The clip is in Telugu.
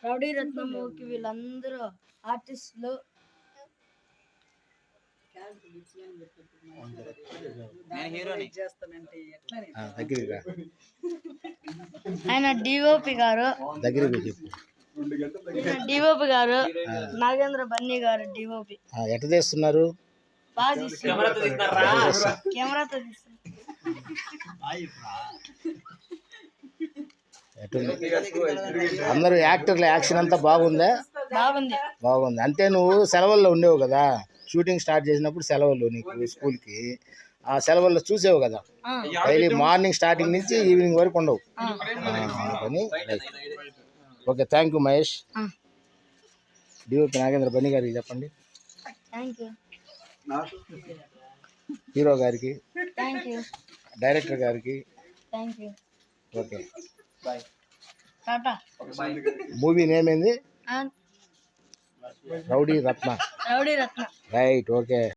రౌడీ రత్నమ్మకి వీళ్ళందరూ ఆర్టిస్టులు. ఆయన డిఓపి గారు, డిఓపి గారు నాగేంద్ర బన్నీ గారు డిఓపి. ఎట్లా చేస్తున్నారు? కెమెరాతో అందరూ యాక్టర్ల యాక్షన్ అంతా బాగుందా? బాగుంది. అంటే నువ్వు సెలవుల్లో ఉండేవు కదా, షూటింగ్ స్టార్ట్ చేసినప్పుడు సెలవులు నీకు స్కూల్కి, ఆ సెలవుల్లో చూసేవు కదా, డైలీ మార్నింగ్ స్టార్టింగ్ నుంచి ఈవినింగ్ వరకు ఉండవు. అందుకని okay, thank you Mahesh. DOP Nagendra Bunny గారికి చెప్పండి, హీరో గారికి, డైరెక్టర్ గారికి. ఓకే, మూవీ నేమ్ ఏంది? రౌడీ రత్న. Right, okay.